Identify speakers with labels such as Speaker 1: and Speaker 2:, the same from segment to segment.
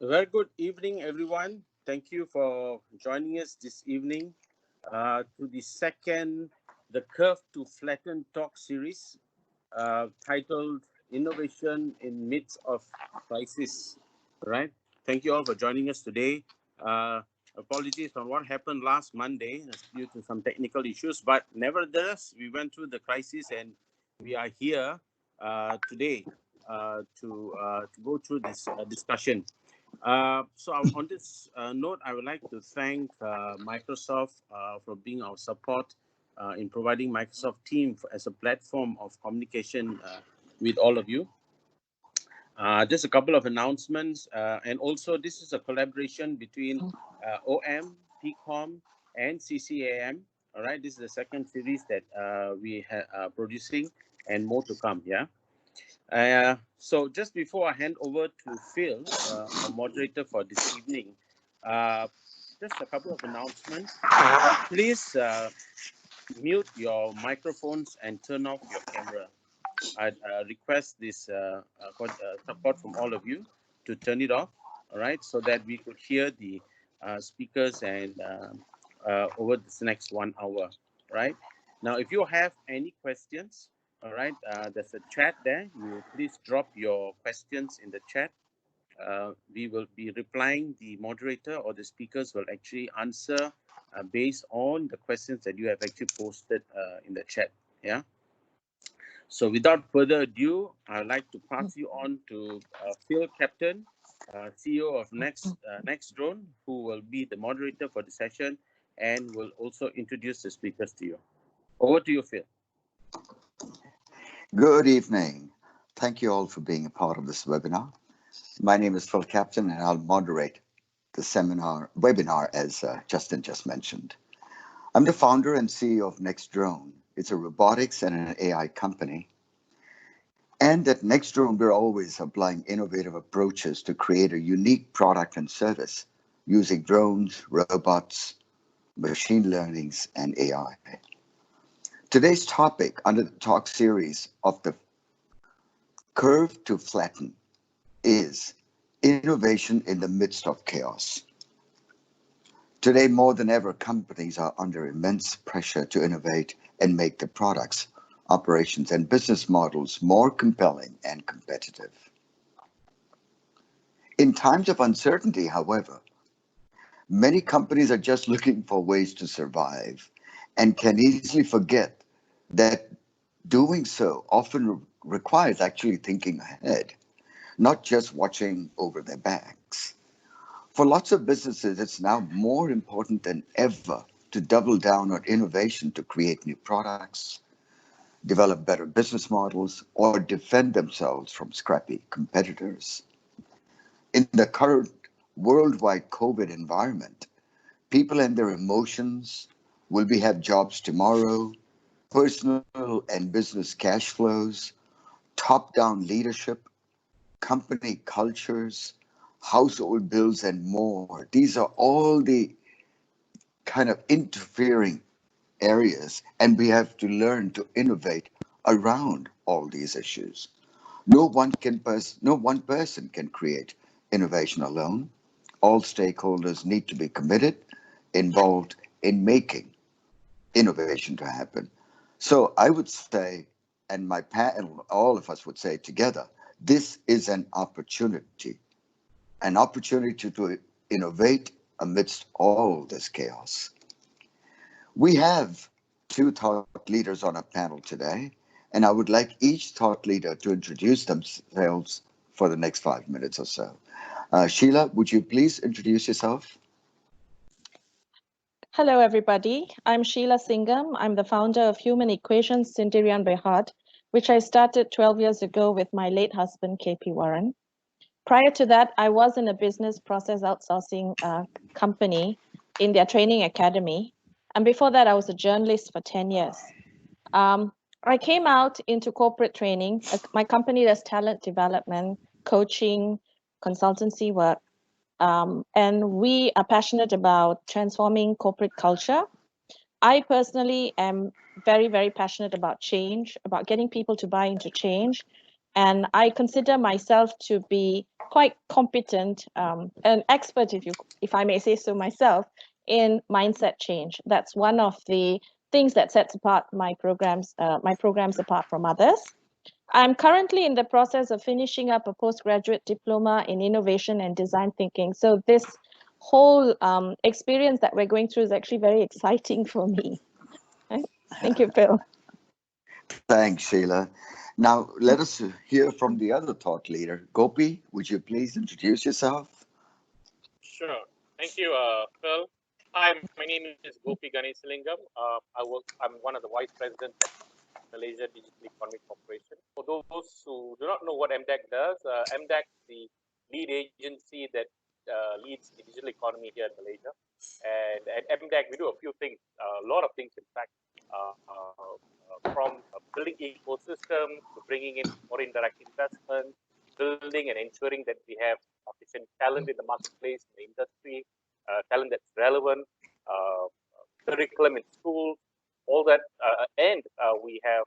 Speaker 1: Very good evening, everyone. Thank you for joining us this evening to the Curve to Flatten Talk Series titled Innovation in Midst of Crisis. Right? Thank you all for joining us today. Uh, Apologies on what happened last Monday due to some technical issues, but nevertheless, we went through the crisis and we are here today to go through this discussion. On this note, I would like to thank Microsoft for being our support in providing Microsoft Teams as a platform of communication with all of you. Just a couple of announcements, and also this is a collaboration between OM, Pikom, and Ccam. All right, this is the second series that we are producing, and more to come. Yeah. So just before I hand over to Phil, our moderator for this evening, just a couple of announcements. Please mute your microphones and turn off your camera. I request this support from all of you to turn it off, all right, so that we could hear the speakers and over this next 1 hour, right? Now, if you have any questions, all right, there's a chat there. You please drop your questions in the chat. We will be replying. The moderator or the speakers will actually answer based on the questions that you have actually posted in the chat. Yeah. So without further ado, I'd like to pass you on to Phil Captain, CEO of Nexdrone, who will be the moderator for the session and will also introduce the speakers to you. Over to you, Phil.
Speaker 2: Good evening. Thank you all for being a part of this webinar. My name is Phil Captain, and I'll moderate the webinar as Justin just mentioned. I'm the founder and CEO of Nexdrone. It's a robotics and an AI company. And at Nexdrone, we're always applying innovative approaches to create a unique product and service using drones, robots, machine learning, and AI. Today's topic under the talk series of the Curve to Flatten is innovation in the midst of chaos. Today, more than ever, companies are under immense pressure to innovate and make their products, operations, and business models more compelling and competitive. In times of uncertainty, however, many companies are just looking for ways to survive and can easily forget that doing so often requires actually thinking ahead, not just watching over their backs. For lots of businesses, it's now more important than ever to double down on innovation to create new products, develop better business models, or defend themselves from scrappy competitors. In the current worldwide COVID environment, people and their emotions, will we have jobs tomorrow, personal and business cash flows, top-down leadership, company cultures, household bills, and more. These are all the kind of interfering areas, and we have to learn to innovate around all these issues. No one person can create innovation alone. All stakeholders need to be committed, involved in making innovation to happen. So I would say, and my panel, all of us would say together, this is an opportunity to innovate amidst all this chaos. We have two thought leaders on our panel today, and I would like each thought leader to introduce themselves for the next 5 minutes or so. Sheila, would you please introduce yourself?
Speaker 3: Hello, everybody. I'm Sheila Singam. I'm the founder of Human Equations Sendirian Berhad, which I started 12 years ago with my late husband, KP Warren. Prior to that, I was in a business process outsourcing company in their training academy. And before that, I was a journalist for 10 years. I came out into corporate training. My company does talent development, coaching, consultancy work. And we are passionate about transforming corporate culture. I personally am very, very passionate about change, about getting people to buy into change. And I consider myself to be quite competent, an expert, if I may say so myself, in mindset change. That's one of the things that sets apart my programs apart from others. I'm currently in the process of finishing up a postgraduate diploma in innovation and design thinking. So this whole experience that we're going through is actually very exciting for me. Thank you, Phil.
Speaker 2: Thanks, Sheila. Now, let us hear from the other thought leader. Gopi, would you please introduce yourself?
Speaker 4: Sure. Thank you, Phil. Hi, my name is Gopi Ganesalingam. I'm one of the vice presidents at Malaysia Digital Economy Corporation. For those who do not know what MDEC does, MDEC is the lead agency that leads the digital economy here in Malaysia. And at MDEC, we do a few things, a lot of things, in fact, from building ecosystems to bringing in more indirect investment, building and ensuring that we have sufficient talent in the marketplace, in the industry, talent that's relevant, curriculum in schools, all that. And we have,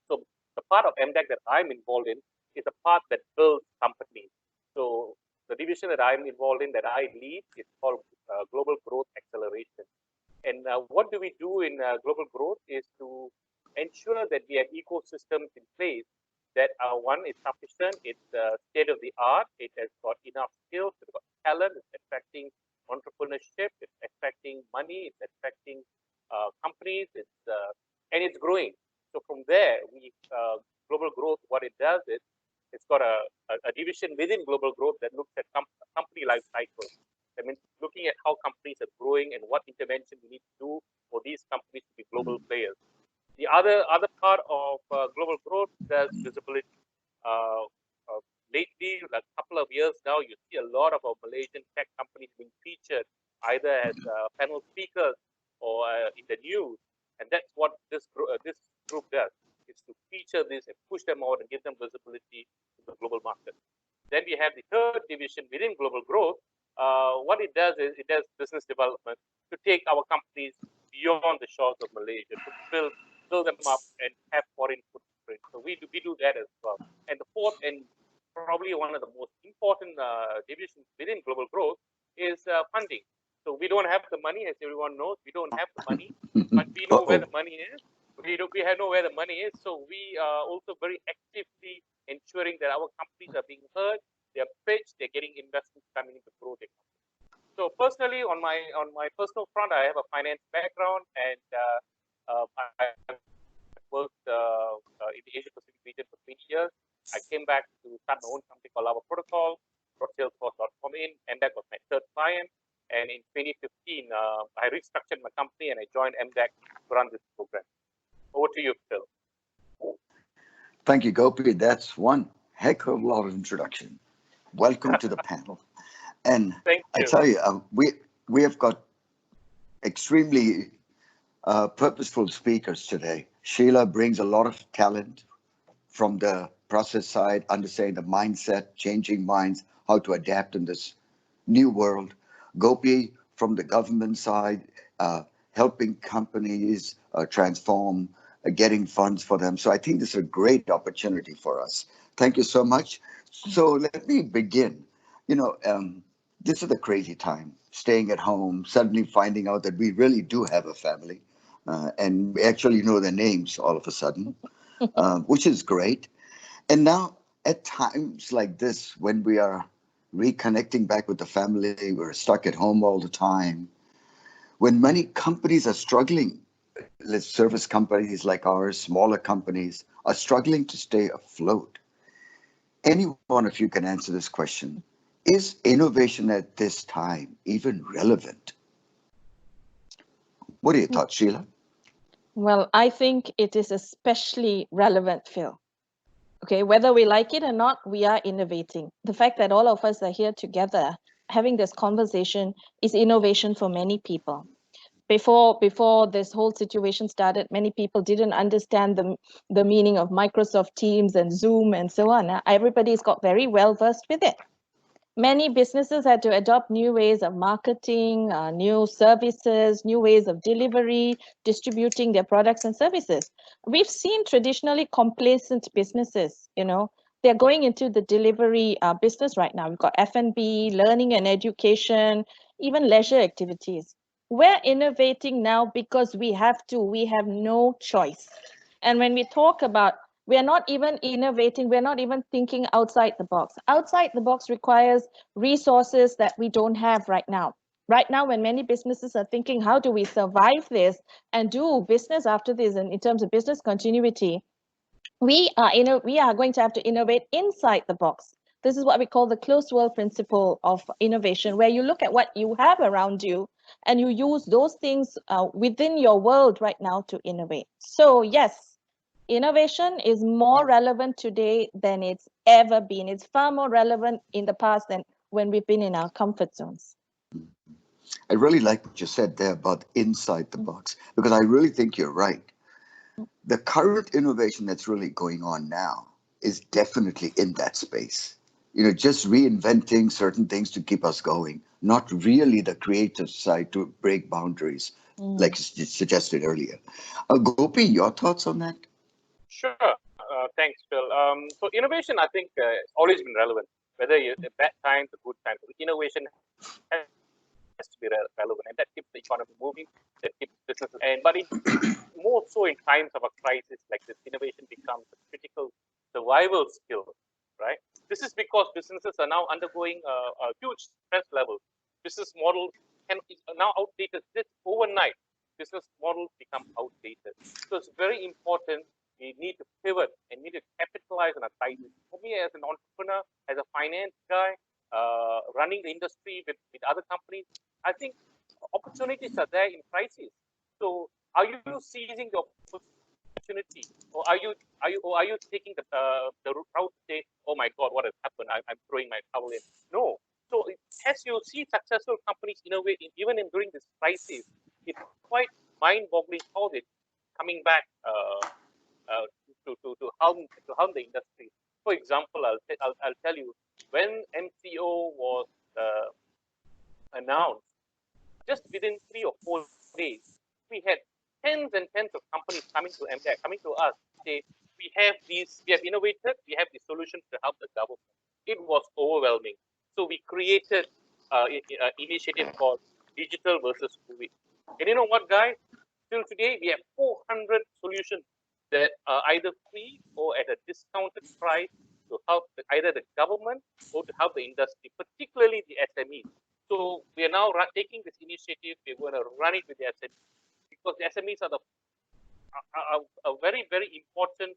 Speaker 4: so the part of MDEC that I'm involved in is the part that builds companies. So the division that I'm involved in, that I lead, is called Global Growth Acceleration. And what do we do in global growth is to ensure that we have ecosystems in place that one is sufficient, it's state of the art, it has got enough skills, it's got talent, it's attracting entrepreneurship, it's attracting money, it's attracting companies, and it's growing. So from there, global growth, what it does is it's got a division within global growth that looks at company life cycles. I mean, looking at how companies are growing and what intervention we need to do for these companies to be global players. The other part of global growth does visibility. Lately, like a couple of years now, you see a lot of our Malaysian tech companies being featured either as panel speakers or in the news, and that's what this group does, is to feature this and push them out and give them visibility to the global market. Then we have the third division within global growth. What it does is it does business development to take our companies beyond the shores of Malaysia, to build them up and have foreign footprint. So we do that as well. And the fourth, and probably one of the most important divisions within global growth, is funding. So we don't have the money, as everyone knows. We don't have the money, but we know where the money is. We know where the money is. So we are also very actively ensuring that our companies are being heard, they're pitched, they're getting investments coming in to grow their company. So personally, on my personal front, I have a finance background, and I worked in the Asia Pacific region for 20 years. I came back to start my own company called Lava Protocol, brought Salesforce.com in, MDEC was my third client. And in 2015, I restructured my company and I joined MDEC to run this program. Over to you, Phil.
Speaker 2: Thank you, Gopi. That's one heck of a lot of introduction. Welcome to the panel. And I tell you, we have got extremely purposeful speakers today. Sheila brings a lot of talent from the process side, understanding the mindset, changing minds, how to adapt in this new world. Gopi from the government side, helping companies transform, getting funds for them. So I think this is a great opportunity for us. Thank you so much. So let me begin. This is a crazy time, staying at home, suddenly finding out that we really do have a family, and we actually know their names all of a sudden, which is great. And now at times like this, when we are reconnecting back with the family, we're stuck at home all the time. When many companies are struggling, service companies like ours, smaller companies, are struggling to stay afloat. Any one of you can answer this question. Is innovation at this time even relevant? What are your thoughts, Sheila?
Speaker 3: Well, I think it is especially relevant, Phil. Okay, whether we like it or not, we are innovating. The fact that all of us are here together having this conversation is innovation for many people. Before this whole situation started, many people didn't understand the meaning of Microsoft Teams and Zoom and so on. Everybody's got very well versed with it. Many businesses had to adopt new ways of marketing, new services, new ways of delivery, distributing their products and services. We've seen traditionally complacent businesses, they're going into the delivery business right now. We've got F&B, learning and education, even leisure activities. We're innovating now because we have to. We have no choice. And when we talk about, we're not even innovating, we're not even thinking outside the box. Outside the box requires resources that we don't have right now. Right now, when many businesses are thinking, how do we survive this and do business after this, and in terms of business continuity, we are going to have to innovate inside the box. This is what we call the closed world principle of innovation, where you look at what you have around you and you use those things within your world right now to innovate. So yes, innovation is more relevant today than it's ever been. It's far more relevant in the past than when we've been in our comfort zones.
Speaker 2: I really like what you said there about inside the box, because I really think you're right. The current innovation that's really going on now is definitely in that space. Just reinventing certain things to keep us going, not really the creative side to break boundaries, like you suggested earlier. Gopi, your thoughts on that?
Speaker 4: Sure. Thanks, Phil. So innovation, I think, has always been relevant, whether it's bad times or good times. Innovation has to be relevant, and that keeps the economy moving, that keeps businesses. But more so in times of a crisis like this, innovation becomes a critical survival skill, right? This is because businesses are now undergoing a huge stress level. Business models are now outdated. This overnight, business models become outdated. So it's very important. We need to pivot and need to capitalize on a crisis. For me, as an entrepreneur, as a finance guy, running the industry with other companies, I think opportunities are there in crisis. So are you seizing the opportunity, or are you taking the route to say, oh my God, what has happened? I'm throwing my towel in. No. So as you see successful companies innovate, even during this crisis, it's quite mind-boggling how they're coming back to harm the industry. For example, I'll tell you, when MCO was announced, just within 3 or 4 days, we had tens and tens of companies coming to MDEC, coming to us, say, we have innovated, we have these solutions to help the government. It was overwhelming. So we created an initiative called Digital versus COVID. And you know what, guys? Till today, we have 400 solutions that are either free or at a discounted price to help either the government or to help the industry, particularly the SMEs. So we are now taking this initiative. We're going to run it with the SMEs, because the SMEs are a very, very important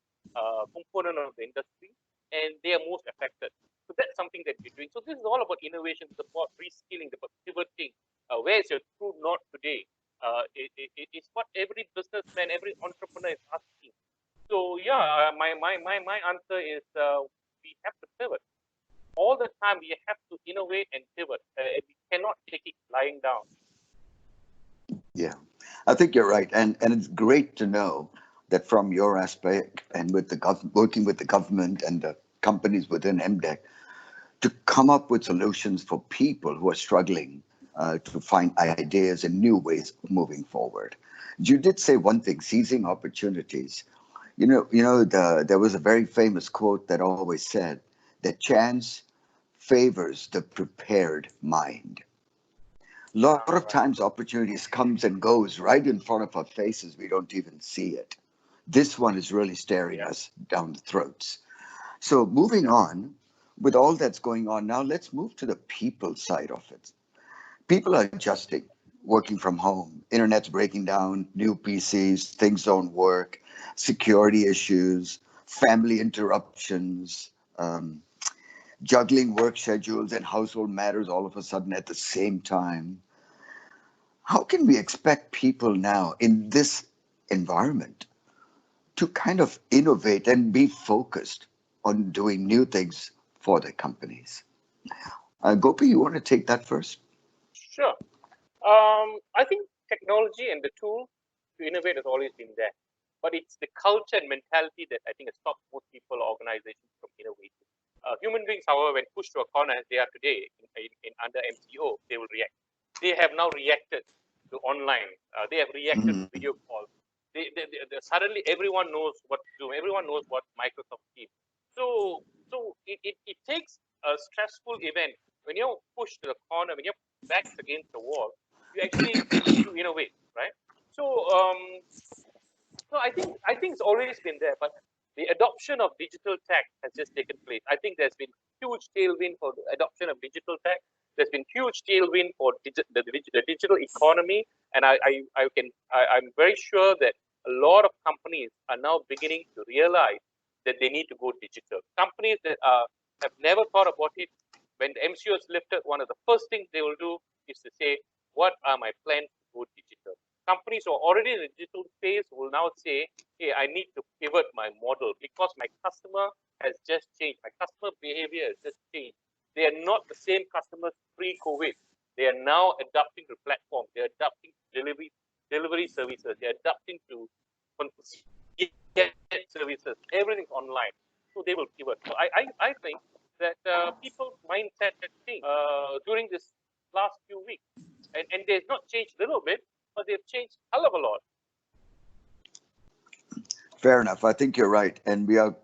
Speaker 4: component of the industry, and they are most affected. So that's something that we're doing. So this is all about innovation, it's about reskilling, about pivoting. Where is your true north today? It's what every businessman, every entrepreneur is asking. So yeah, my answer is we have to pivot. All the time we have to innovate and pivot. We cannot take it lying down.
Speaker 2: Yeah, I think you're right. And it's great to know that from your aspect and with the working with the government and the companies within MDEC to come up with solutions for people who are struggling to find ideas and new ways of moving forward. You did say one thing, seizing opportunities. There was a very famous quote that always said that chance favors the prepared mind. A lot of times opportunities comes and goes right in front of our faces. We don't even see it. This one is really staring us down the throats. So moving on, with all that's going on now, let's move to the people side of it. People are adjusting, working from home, internet's breaking down, new PCs, things don't work, security issues, family interruptions, juggling work schedules and household matters all of a sudden at the same time. How can we expect people now in this environment to kind of innovate and be focused on doing new things for their companies? Gopi, you want to take that first?
Speaker 4: Sure. I think technology and the tool to innovate has always been there, but it's the culture and mentality that I think has stopped most people or organizations from innovating. Human beings, however, when pushed to a corner as they are today in under MCO, they will react. They have now reacted to online. They have reacted to video calls. Suddenly everyone knows what Zoom. Everyone knows what Microsoft Teams. So So it takes a stressful event when you're pushed to the corner, when your back's against the wall, you actually need to innovate, right? So so I think it's always been there, but the adoption of digital tech has just taken place. I think there's been huge tailwind for the adoption of digital tech. There's been huge tailwind for the digital economy, and I'm very sure that a lot of companies are now beginning to realize that they need to go digital. Companies that have never thought about it, when the MCO is lifted, one of the first things they will do is to say, "What are my plans to go digital?" Companies who are already in the digital phase will now say, "Hey, I need to pivot my model because my customer has just changed. My customer behavior has just changed. They are not the same customers pre-COVID. They are now adapting to platforms. They're adapting to delivery services. They're adapting to services. Everything's online. So they will pivot. So I think that people's mindset has changed during this last few weeks. And they've not changed a little bit, but they've changed a hell of a lot.
Speaker 2: Fair enough. I think you're right. And we are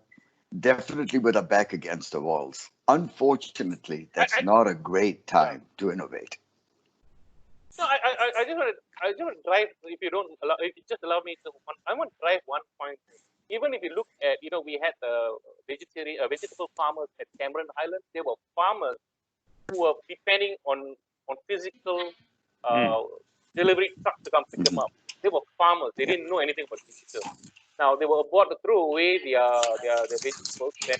Speaker 2: definitely with our back against the walls. Unfortunately, that's not a great time to innovate.
Speaker 4: No, I just want to drive. If you just allow me to, I want to drive one point. Even if you look at, we had vegetable farmers at Cameron Highlands. There were farmers who were depending on physical delivery trucks to come pick them up. They were farmers. They didn't know anything about digital. Now they were about to throw away their vegetables. Then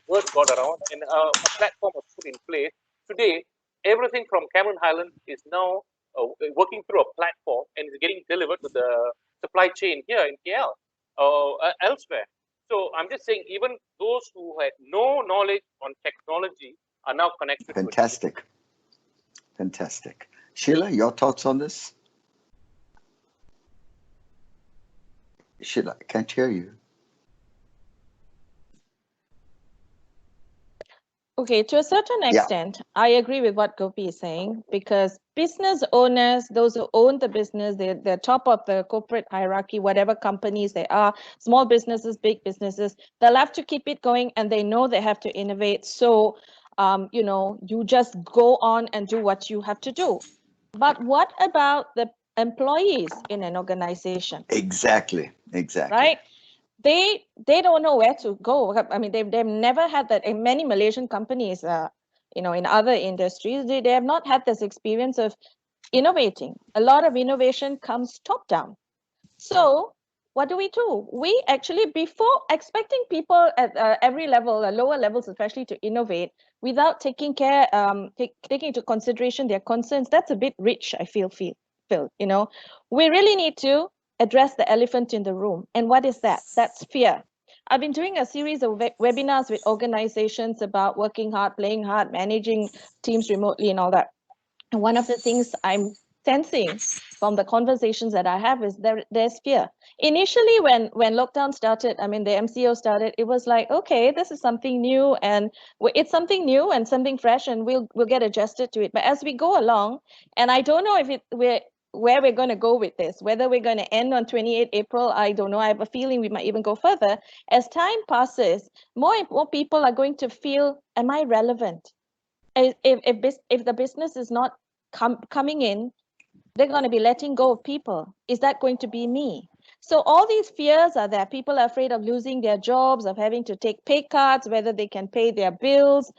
Speaker 4: word got around, and a platform was put in place. Today, everything from Cameron Highlands is now working through a platform and is getting delivered to the supply chain here in KL or elsewhere. So I'm just saying, even those who had no knowledge on technology are now connected.
Speaker 2: Fantastic. Fantastic. Sheila, your thoughts on this? Sheila, I can't hear you.
Speaker 3: Okay, to a certain extent, I agree with what Gopi is saying, because business owners, those who own the business, they're top of the corporate hierarchy, whatever companies they are, small businesses, big businesses, they'll have to keep it going, and they know they have to innovate. So, you just go on and do what you have to do. But what about the employees in an organization?
Speaker 2: Exactly.
Speaker 3: Right? They don't know where to go. I mean, they've never had that. In many Malaysian companies, in other industries, they have not had this experience of innovating. A lot of innovation comes top down. So what do? We actually, before expecting people at every level, lower levels especially, to innovate without taking into consideration their concerns, that's a bit rich, I feel. We really need to address the elephant in the room. And what is that? That's fear. I've been doing a series of webinars with organizations about working hard, playing hard, managing teams remotely and all that. And one of the things I'm sensing from the conversations that I have is there's fear. Initially, when lockdown started, I mean, the MCO started, it was like, okay, this is something new, and it's something new and something fresh, and we'll get adjusted to it. But as we go along, and I don't know if where we're going to go with this, whether we're going to end on 28 April, I don't know. I have a feeling we might even go further. As time passes, more and more people are going to feel, am I relevant? If the business is not coming in, they're going to be letting go of people. Is that going to be me? So all these fears are there. People are afraid of losing their jobs, of having to take pay cuts, whether they can pay their bills,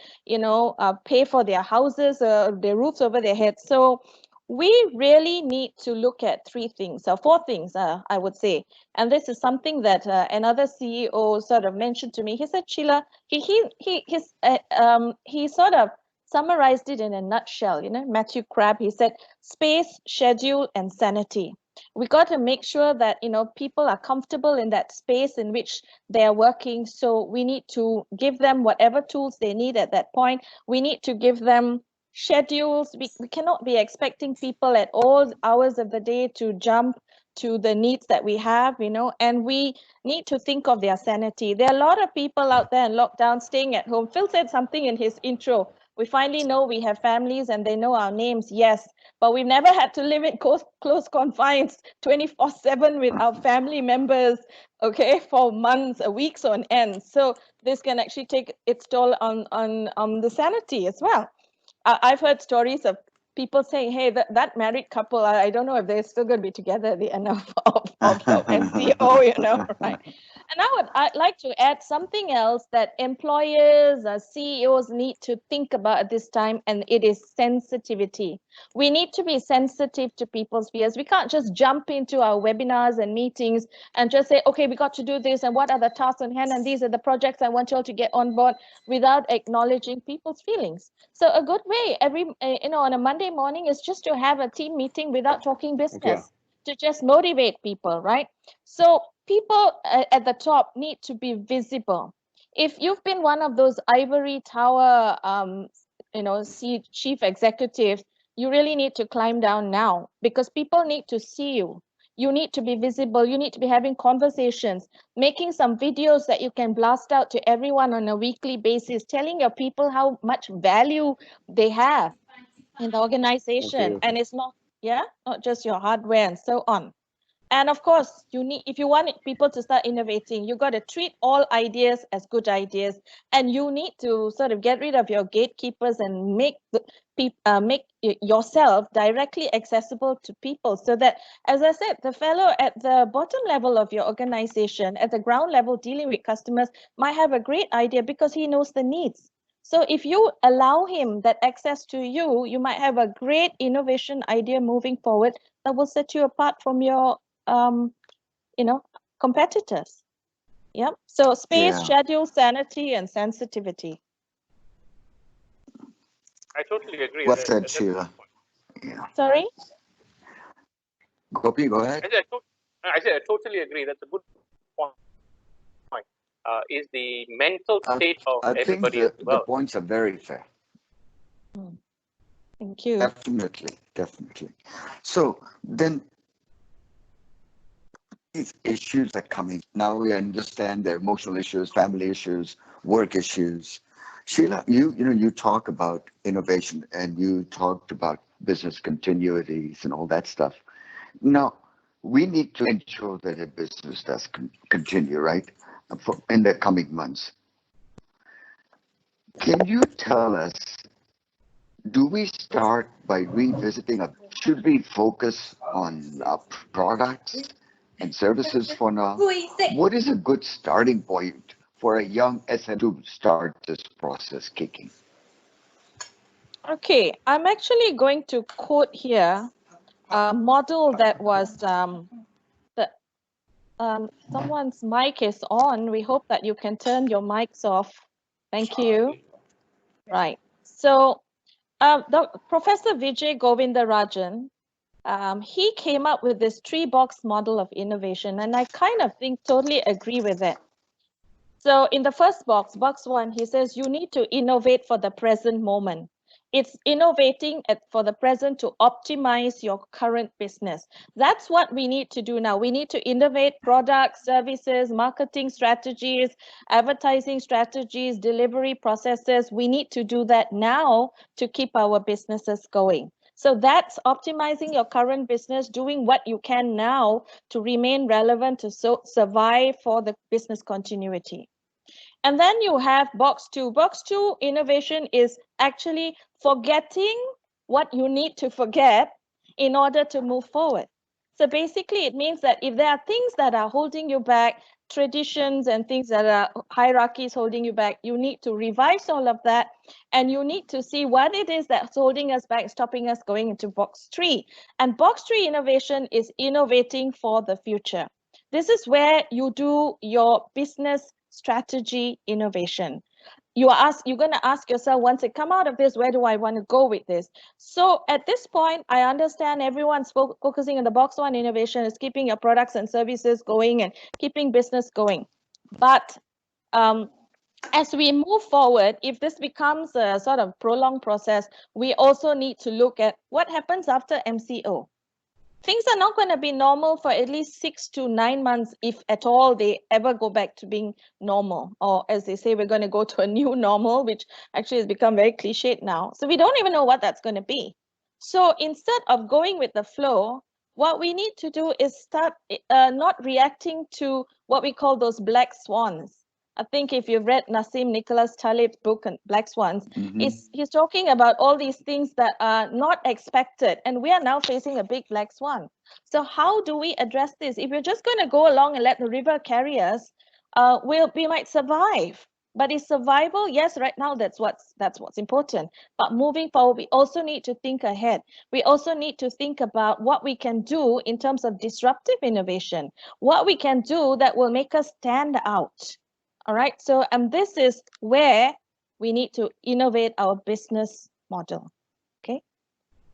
Speaker 3: pay for their houses, their roofs over their heads. So we really need to look at four things, I would say. And this is something that another CEO sort of mentioned to me. He said, Sheila, he sort of summarized it in a nutshell. Matthew Crabb, he said, space, schedule, and sanity. We got to make sure that people are comfortable in that space in which they are working. So we need to give them whatever tools they need at that point. We need to give them schedules. We cannot be expecting people at all hours of the day to jump to the needs that we have, and we need to think of their sanity. There are a lot of people out there in lockdown staying at home. Phil said something in his intro. We finally know we have families and they know our names, yes, but we've never had to live in close confines 24/7 with our family members, okay, for months, weeks on end. So this can actually take its toll on the sanity as well. I've heard stories of people saying, hey, that married couple, I don't know if they're still going to be together at the end of MCO, you know, right? And I'd like to add something else that employers, CEOs need to think about at this time, and it is sensitivity. We need to be sensitive to people's fears. We can't just jump into our webinars and meetings and just say, okay, we got to do this, and what are the tasks on hand, and these are the projects I want you all to get on board, without acknowledging people's feelings. So a good way on a Monday morning is just to have a team meeting without talking business, to just motivate people, right? So people at the top need to be visible. If you've been one of those ivory tower, chief executives, you really need to climb down now, because people need to see you. You need to be visible. You need to be having conversations, making some videos that you can blast out to everyone on a weekly basis, telling your people how much value they have in the organization. And it's not just your hardware and so on. And of course, if you want people to start innovating, you got to treat all ideas as good ideas, and you need to sort of get rid of your gatekeepers and make yourself directly accessible to people, so that, as I said, the fellow at the bottom level of your organization, at the ground level dealing with customers, might have a great idea because he knows the needs. So if you allow him that access to you, you might have a great innovation idea moving forward that will set you apart from your competitors. Yeah. So space, schedule, sanity, and sensitivity.
Speaker 4: I totally agree.
Speaker 2: What's that, Sheila? Yeah.
Speaker 3: Sorry?
Speaker 2: Gopi, go ahead.
Speaker 4: I said I totally agree. That's a good point. Is the mental state of everybody as well.
Speaker 2: The points are very fair.
Speaker 3: Thank you.
Speaker 2: Definitely. So then, these issues are coming. Now we understand the emotional issues, family issues, work issues. Sheila, you talk about innovation, and you talked about business continuities and all that stuff. Now, we need to ensure that a business does continue, right, in the coming months. Can you tell us, do we start by revisiting, should we focus on products and services for now? What is a good starting point for a young SME to start this process kicking?
Speaker 3: Okay, I'm actually going to quote here a model that was someone's mic is on. We hope that you can turn your mics off. Thank you. Right. So Professor Vijay Govindarajan, he came up with this 3-box model of innovation, and I kind of totally agree with it. So in the first box 1, he says you need to innovate for the present moment. It's innovating for the present to optimize your current business. That's what we need to do now. We need to innovate products, services, marketing strategies, advertising strategies, delivery processes. We need to do that now to keep our businesses going. So that's optimizing your current business, doing what you can now to remain relevant, to survive for the business continuity. And then you have box 2. Box 2 innovation is actually forgetting what you need to forget in order to move forward. So basically, it means that if there are things that are holding you back, traditions and things that are hierarchies holding you back, you need to revise all of that, and you need to see what it is that's holding us back, stopping us going into box 3. And box 3 innovation is innovating for the future. This is where you do your business strategy innovation. You're going to ask yourself, once you come out of this, where do I want to go with this? So at this point, I understand everyone's focusing on the box 1 innovation is keeping your products and services going and keeping business going. But as we move forward, if this becomes a sort of prolonged process, we also need to look at what happens after MCO. Things are not going to be normal for at least 6 to 9 months, if at all they ever go back to being normal. Or as they say, we're going to go to a new normal, which actually has become very cliched now. So we don't even know what that's going to be. So instead of going with the flow, what we need to do is start not reacting to what we call those black swans. I think if you've read Nassim Nicholas Taleb's book, Black Swans,
Speaker 2: Mm-hmm.
Speaker 3: he's talking about all these things that are not expected. And we are now facing a big black swan. So how do we address this? If we're just going to go along and let the river carry us, we might survive. But is survival? Yes, right now that's what's important. But moving forward, we also need to think ahead. We also need to think about what we can do in terms of disruptive innovation, what we can do that will make us stand out. All right. So, and this is where we need to innovate our business model. Okay.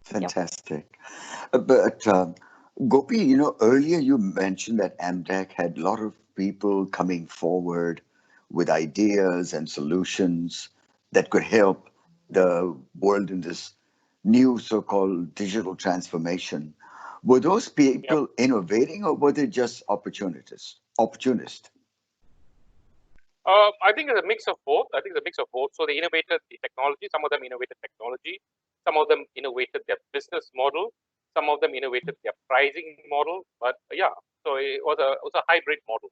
Speaker 2: Fantastic. But Gopi, you know, earlier you mentioned that MDEC had a lot of people coming forward with ideas and solutions that could help the world in this new so-called digital transformation. Were those people innovating, or were they just opportunists?
Speaker 4: I think it's a mix of both. So they innovated the technology. Some of them innovated technology. Some of them innovated their business model. Some of them innovated their pricing model. But yeah, so it was a hybrid model.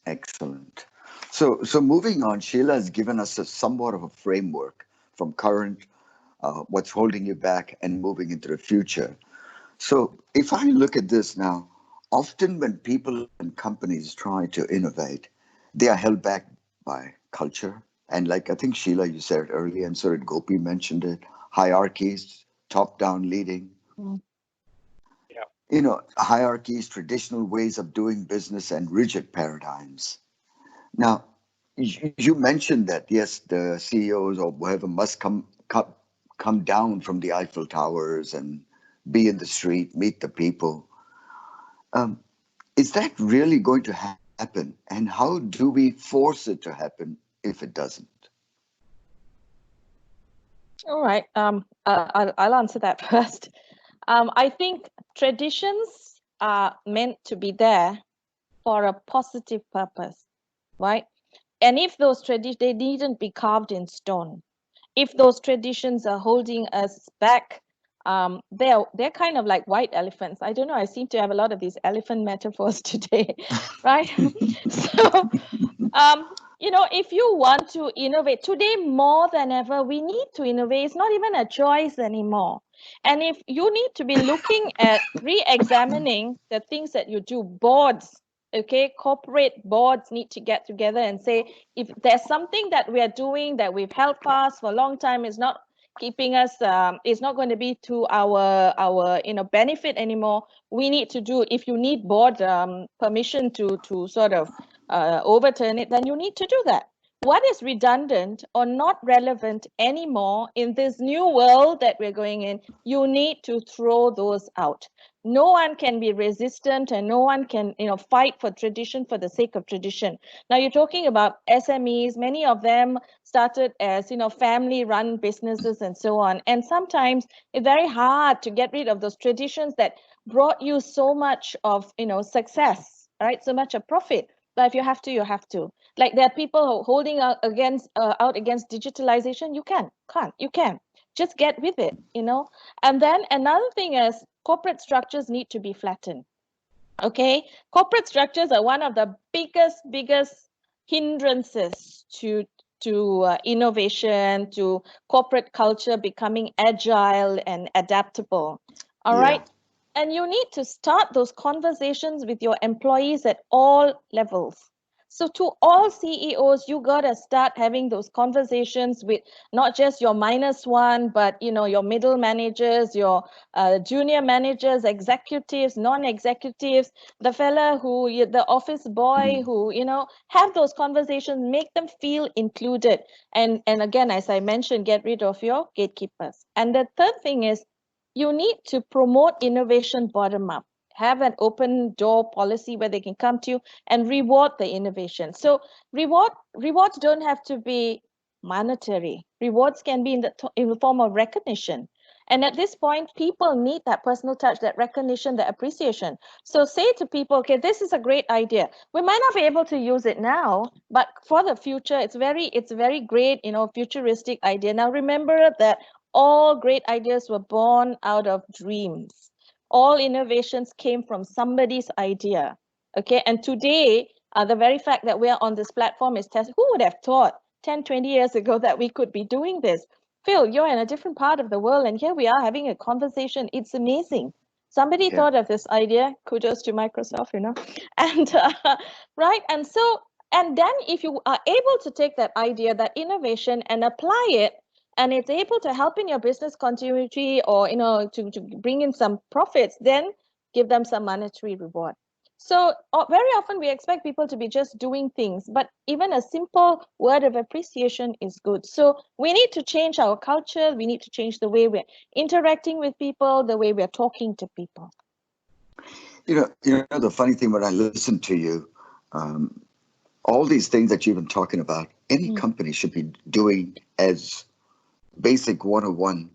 Speaker 2: Excellent. So moving on, Sheila has given us somewhat of a framework from current, what's holding you back, and moving into the future. So if I look at this now, often when people and companies try to innovate, they are held back by culture. And like I think Sheila, you said it earlier, and so did Gopi mentioned it, hierarchies, top-down leading.
Speaker 4: Yeah.
Speaker 2: You know, hierarchies, traditional ways of doing business, and rigid paradigms. Now, you mentioned that, yes, the CEOs or whoever must come down from the Eiffel Towers and be in the street, meet the people. Is that really going to happen? And how do we force it to happen if it doesn't?
Speaker 3: All right. I'll answer that first. I think traditions are meant to be there for a positive purpose, right? And if those traditions, they needn't be carved in stone. If those traditions are holding us back, they're kind of like white elephants. I don't know. I seem to have a lot of these elephant metaphors today, right? So, you know, if you want to innovate today more than ever, we need to innovate. It's not even a choice anymore. And if you need to be looking at re-examining the things that you do, boards, okay, corporate boards need to get together and say, if there's something that we are doing that we've held fast for a long time, is not keeping us, it's not going to be to our benefit anymore. We need to do. If you need board permission to sort of overturn it, then you need to do that. What is redundant or not relevant anymore in this new world that we're going in, you need to throw those out. No one can be resistant, and no one can fight for tradition for the sake of tradition. Now you're talking about SMEs. Many of them started as family run businesses and so on, and sometimes it's very hard to get rid of those traditions that brought you so much of success, right? So much of profit. But if you have to, you have to. Like there are people holding out against digitalization. You can just get with it, And then another thing is corporate structures need to be flattened. Okay, corporate structures are one of the biggest hindrances to innovation, to corporate culture becoming agile and adaptable. All right. And you need to start those conversations with your employees at all levels. So to all CEOs, you got to start having those conversations with not just your -1, but your middle managers, your junior managers, executives, non-executives, the fella the office boy who, have those conversations, make them feel included. And again, as I mentioned, get rid of your gatekeepers. And the third thing is, you need to promote innovation bottom up. Have an open door policy where they can come to you and reward the innovation. So rewards don't have to be monetary. Rewards can be in the form of recognition. And at this point, people need that personal touch, that recognition, that appreciation. So say to people, okay, this is a great idea. We might not be able to use it now, but for the future, it's very great, futuristic idea. Now remember that all great ideas were born out of dreams. All innovations came from somebody's idea. Okay, and today The very fact that we're on this platform is test. Who would have thought 10, 20 years ago that we could be doing this? Phil, you're in a different part of the world, and here we are having a conversation. It's amazing. Somebody
Speaker 2: Yeah.
Speaker 3: thought of this idea. Kudos to Microsoft, you know. And right, and so, and then if you are able to take that idea, that innovation, and apply it, and it's able to help in your business continuity, or to bring in some profits, then give them some monetary reward. So very often we expect people to be just doing things, but even a simple word of appreciation is good. So we need to change our culture. We need to change the way we're interacting with people, the way we're talking to people.
Speaker 2: You know, the funny thing when I listen to you, all these things that you've been talking about, any company should be doing as basic 101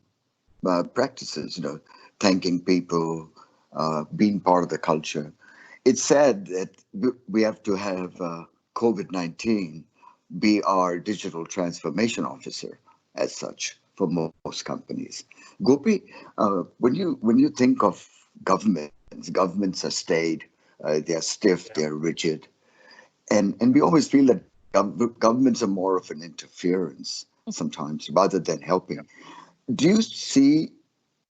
Speaker 2: practices, you know, thanking people, being part of the culture. It's sad that we have to have COVID-19 be our digital transformation officer as such for most companies. Gopi, when you think of governments are staid, they're stiff, they're rigid, and we always feel that governments are more of an interference sometimes rather than helping. Do you see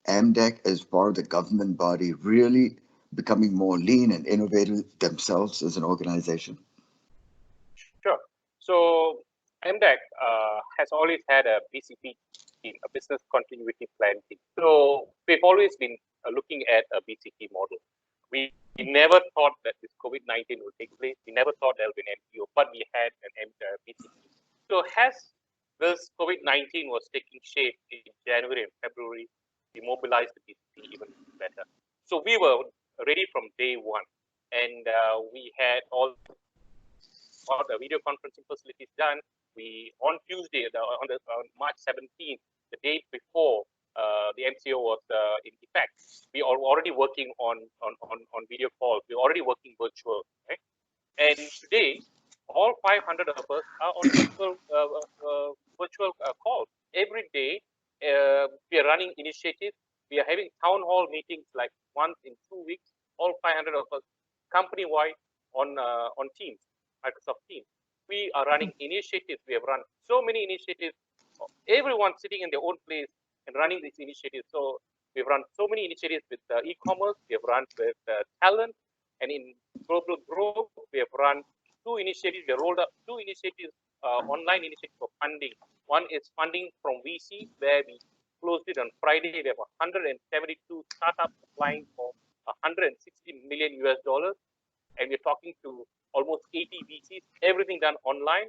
Speaker 2: MDEC as part of the government body really becoming more lean and innovative themselves as an organization?
Speaker 4: Sure. So MDEC has always had a BCP team, a business continuity plan team. So we've always been looking at a BCP model. We never thought that this COVID-19 would take place. We never thought there would be an MPO, but we had an BCP. So as this COVID-19 was taking shape in January and February, we mobilized the BCP even better. So we were ready from day one, and we had all the video conferencing facilities done. We on Tuesday, on March 17th, the day before the MCO was in effect, we are already working on video calls. We're already working virtual, right? And today, all 500 of us are on virtual calls every day. We are running initiatives. We are having town hall meetings like once in 2 weeks. All 500 of us, company-wide, on Teams, Microsoft Teams. We are running initiatives. We have run so many initiatives. Everyone sitting in their own place and running these initiatives. So we've run so many initiatives with e-commerce. We have run with talent, and in global growth, we have run 2 initiatives. We have rolled up 2 initiatives, online initiatives for funding. One is funding from VC, where we closed it on Friday. We have 172 startups applying for 160 million US dollars, and we're talking to almost 80 VCs. Everything done online.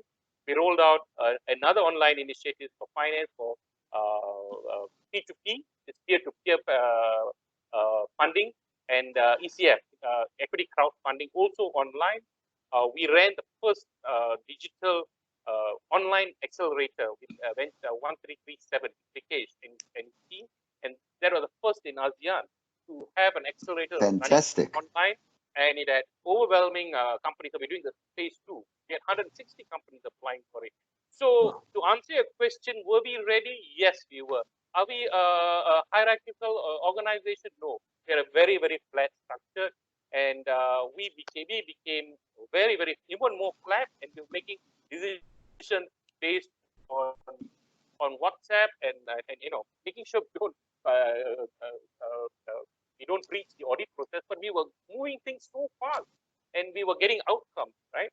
Speaker 4: We rolled out another online initiative for finance for P2P, peer-to-peer funding, and ECF, equity crowdfunding, also online. We ran the first digital online accelerator with 1337 Vikesh and team, and that was the first in ASEAN to have an accelerator.
Speaker 2: Fantastic.
Speaker 4: Online, and it had overwhelming companies. So we're doing the phase 2. We had 160 companies applying for it. So to answer your question, were we ready? Yes, we were. Are we a hierarchical organization? No. We're a very, very flat structure, and we became very, very even more flat, and we're making decisions based on WhatsApp and making sure we don't breach the audit process, but we were moving things so fast and we were getting outcomes, right?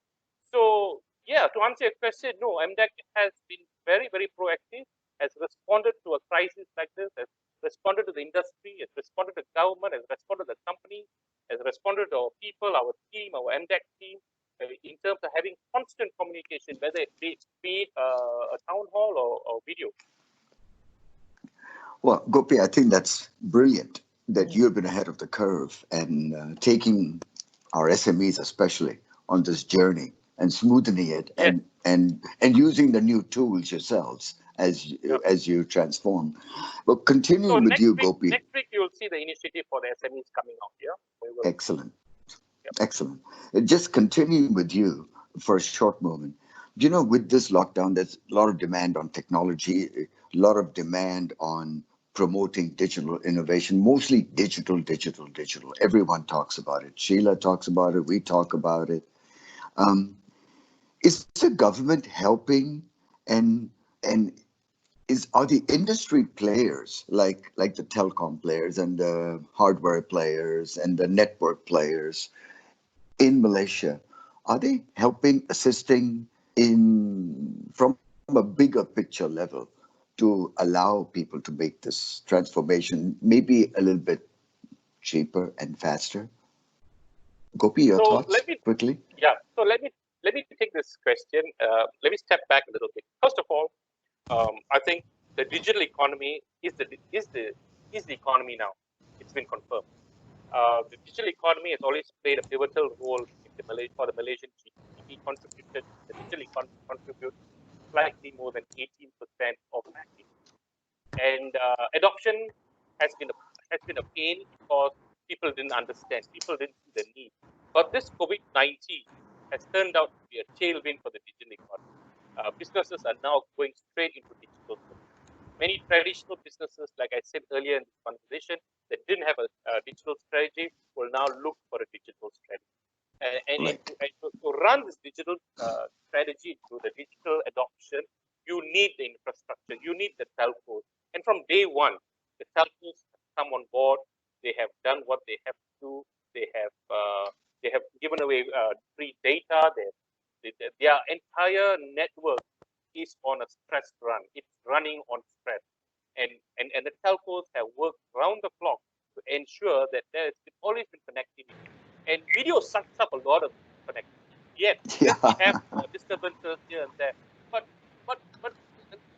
Speaker 4: So yeah, to answer your question, no, MDEC has been very, very proactive, has responded to a crisis like this, has responded to the industry, has responded to government, has responded to the company, has responded to our people, our team, our MDEC team, in terms of having constant communication, whether it be a town hall or video.
Speaker 2: Well, Gopi, I think that's brilliant that you have been ahead of the curve and taking our SMEs especially on this journey and smoothing it and using the new tools yourselves as you transform. But continuing with you, Gopi.
Speaker 4: Next week you'll see the initiative for the SMEs coming out here.
Speaker 2: Excellent. Excellent. Just continuing with you for a short moment. You know, with this lockdown, there's a lot of demand on technology, a lot of demand on promoting digital innovation, mostly digital. Everyone talks about it. Sheila talks about it. We talk about it. Is the government helping, and are the industry players like the telecom players and the hardware players and the network players in Malaysia, are they helping, assisting from a bigger picture level to allow people to make this transformation maybe a little bit cheaper and faster? Gopi, your
Speaker 4: So
Speaker 2: thoughts quickly?
Speaker 4: So let me take this question. Let me step back a little bit. First of all, I think the digital economy is the economy now. It's been confirmed. The digital economy has always played a pivotal role in for the Malaysian GDP. The digital economy contributes slightly more than 18% of GDP. And adoption has been a pain because people didn't understand, people didn't see the need. But this COVID-19 has turned out to be a tailwind for the digital economy. Businesses are now going straight into digital. Many traditional businesses, like I said earlier in this conversation, that didn't have a digital strategy will now look for a digital strategy. And to run this digital strategy, to the digital adoption, you need the infrastructure, you need the telcos. And from day one, the telcos have come on board. They have done what they have to do. They have given away free data. Their entire network is on a stress run. It's running on stress. And the telcos have worked round the clock to ensure that there has always been connectivity. And video sucks up a lot of connectivity. Yes, we have disturbances here and there. But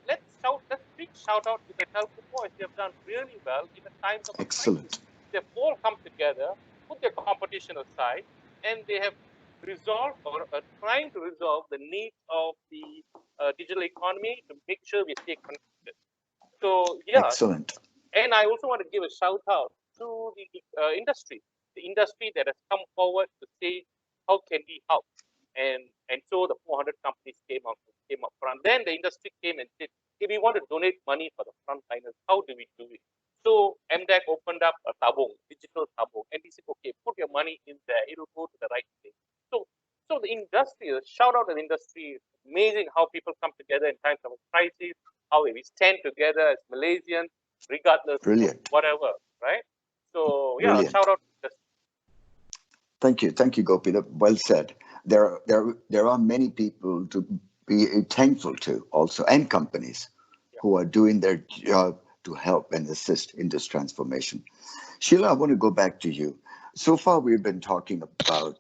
Speaker 4: let's big shout out to the telco boys. They have done really well in the times of
Speaker 2: excellent.
Speaker 4: They've all come together, put their competition aside, and they have resolved or are trying to resolve the needs of the digital economy to make sure we stay connected. So
Speaker 2: Excellent.
Speaker 4: And I also want to give a shout out to the industry that has come forward to say how can we help, and so the 400 companies came up front. Then the industry came and said, if we want to donate money for the frontliners, how do we do it? So MDEC opened up a digital tabung, and we said, okay, put your money in there, it will go to the right thing. So the industry, shout out to the industry. It's amazing how people come together in times of crisis, how we stand together as Malaysians, regardless of whatever, right? So
Speaker 2: Brilliant.
Speaker 4: shout out to the
Speaker 2: Thank you, Gopi. Well said. There are many people to be thankful to also, and companies who are doing their job to help and assist in this transformation. Sheila, I want to go back to you. So far, we've been talking about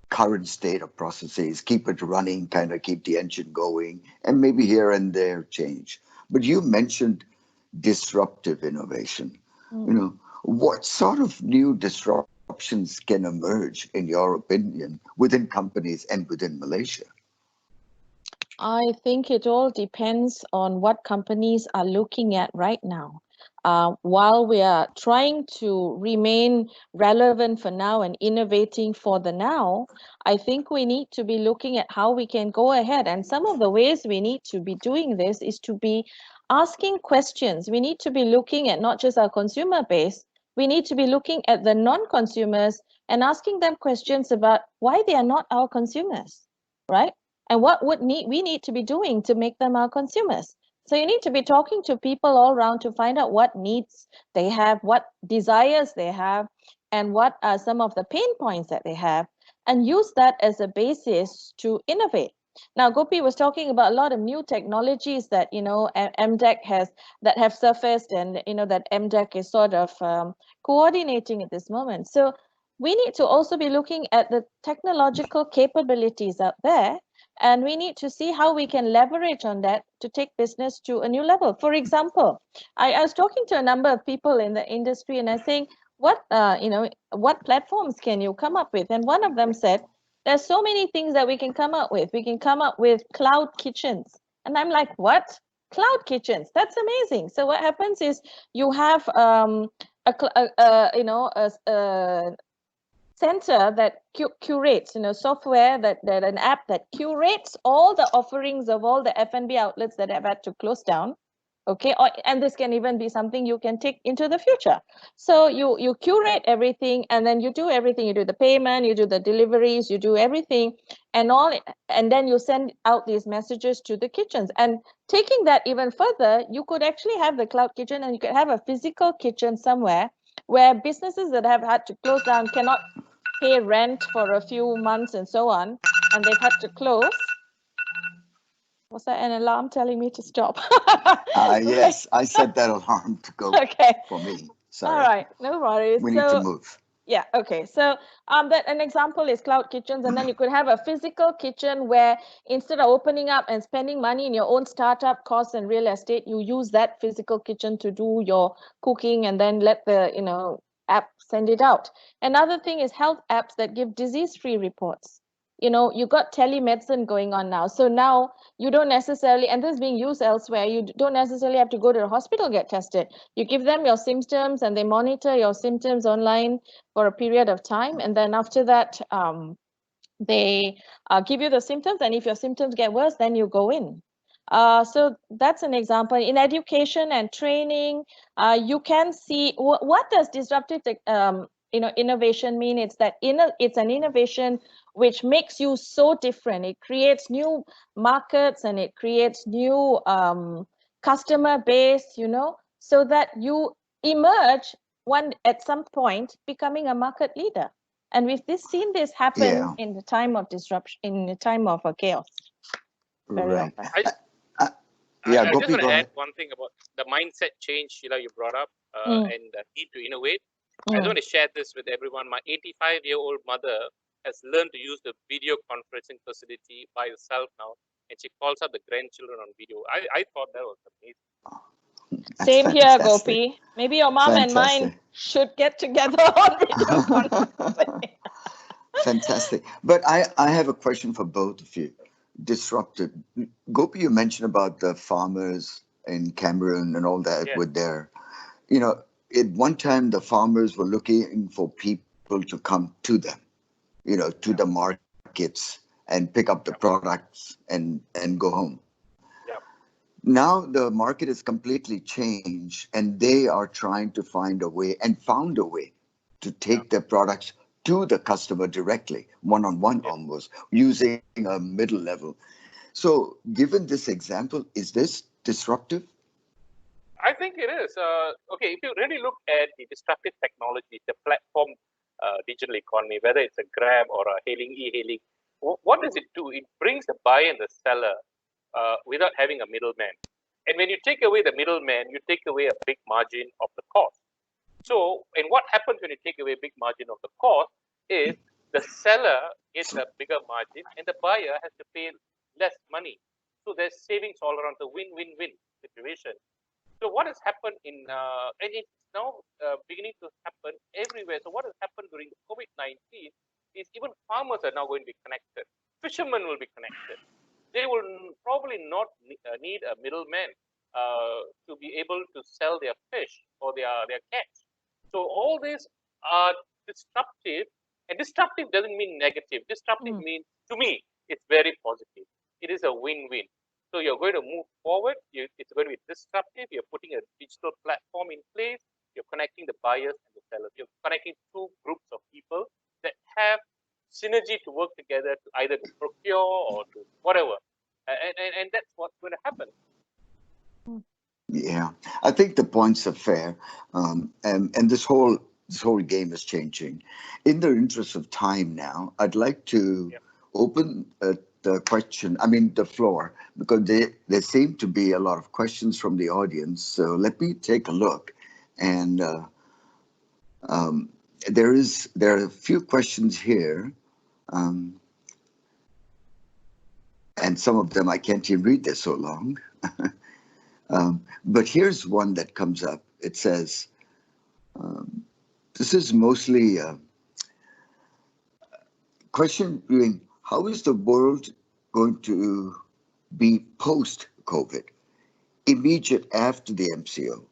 Speaker 2: current state of processes, keep it running, kind of keep the engine going, and maybe here and there change. But you mentioned disruptive innovation. What sort of new disruptions can emerge, in your opinion, within companies and within Malaysia?
Speaker 3: I think it all depends on what companies are looking at right now. While we are trying to remain relevant for now and innovating for the now, I think we need to be looking at how we can go ahead. And some of the ways we need to be doing this is to be asking questions. We need to be looking at not just our consumer base, we need to be looking at the non-consumers and asking them questions about why they are not our consumers, right? And what we need to be doing to make them our consumers. So you need to be talking to people all around to find out what needs they have, what desires they have, and what are some of the pain points that they have, and use that as a basis to innovate. Now, Gopi was talking about a lot of new technologies that, MDEC has, that have surfaced, and, that MDEC is sort of coordinating at this moment. So we need to also be looking at the technological capabilities out there, and we need to see how we can leverage on that to take business to a new level. For example, I was talking to a number of people in the industry, and I was saying, what platforms can you come up with? And one of them said, there's so many things that we can come up with. We can come up with cloud kitchens. And I'm like, what? Cloud kitchens? That's amazing. So what happens is you have a center that curates, software that an app that curates all the offerings of all the F&B outlets that have had to close down, Okay, and this can even be something you can take into the future. So you curate everything, and then you do everything. You do the payment, you do the deliveries, you do everything, and then you send out these messages to the kitchens. And taking that even further, you could actually have the cloud kitchen, and you could have a physical kitchen somewhere where businesses that have had to close down cannot pay rent for a few months and so on, and they've had to close. Was that an alarm telling me to stop?
Speaker 2: Yes, I set that alarm to go
Speaker 3: Okay.
Speaker 2: for me.
Speaker 3: All
Speaker 2: Sorry.
Speaker 3: right, no worries.
Speaker 2: We need to move.
Speaker 3: Yeah, okay. So that an example is cloud kitchens, and then you could have a physical kitchen where instead of opening up and spending money in your own startup costs and real estate, you use that physical kitchen to do your cooking and then let the app send it out. Another thing is health apps that give disease-free reports. You got telemedicine going on now. So now you don't necessarily, and this is being used elsewhere, you don't necessarily have to go to the hospital to get tested. You give them your symptoms and they monitor your symptoms online for a period of time. And then after that, they give you the symptoms. And if your symptoms get worse, then you go in. So that's an example. In education and training, you can see what does disruptive innovation mean? It's that it's an innovation which makes you so different. It creates new markets and it creates new customer base, so that you emerge at some point becoming a market leader. And we've seen this happen in the time of disruption, in the time of chaos. Very
Speaker 2: Right.
Speaker 3: often.
Speaker 2: Yeah,
Speaker 4: I
Speaker 2: Gopi,
Speaker 4: just want
Speaker 2: go
Speaker 4: to
Speaker 2: ahead.
Speaker 4: add one thing about the mindset change, Sheila, you brought up, and the need to innovate. I just want to share this with everyone. My 85-year-old mother has learned to use the video conferencing facility by herself now, and she calls up the grandchildren on video. I thought that was amazing.
Speaker 2: That's
Speaker 3: Same here,
Speaker 2: fantastic.
Speaker 3: Gopi. Maybe your mom and mine should get together on video conferencing.
Speaker 2: Fantastic. But I have a question for both of you. Disruptive. Gopi, you mentioned about the farmers in Cameroon and all that with their, at one time the farmers were looking for people to come to them, to the markets and pick up the products and go home. Now the market has completely changed and they are trying to find a way and found a way to take their products to the customer directly, one-on-one almost, using a middle level. So given this example, is this disruptive?
Speaker 4: I think it is. Okay, if you really look at the disruptive technology, the platform digital economy, whether it's a Grab or a e-hailing, what does it do? It brings the buyer and the seller without having a middleman. And when you take away the middleman, you take away a big margin of the cost. So, and what happens when you take away a big margin of the cost is the seller gets a bigger margin and the buyer has to pay less money. So there's savings all around, the win-win-win situation. So what has happened and it's now beginning to happen everywhere. So what has happened during COVID-19 is even farmers are now going to be connected. Fishermen will be connected. They will probably not need a middleman to be able to sell their fish or their catch. So all these are disruptive, and disruptive doesn't mean negative. Disruptive means, to me, it's very positive. It is a win-win. So you're going to move forward. It's going to be disruptive. You're putting a digital platform in place. You're connecting the buyers and the sellers. You're connecting two groups of people that have synergy to work together to either to procure or to whatever. And that's what's going to happen.
Speaker 2: Yeah, I think the points are fair, and this whole game is changing. In the interest of time, now I'd like to open the question. I mean the floor, because there seem to be a lot of questions from the audience. So let me take a look, and there are a few questions here, and some of them I can't even read. They're so long. But here's one that comes up. It says, this is mostly a question being, how is the world going to be post-COVID, immediate after the MCO?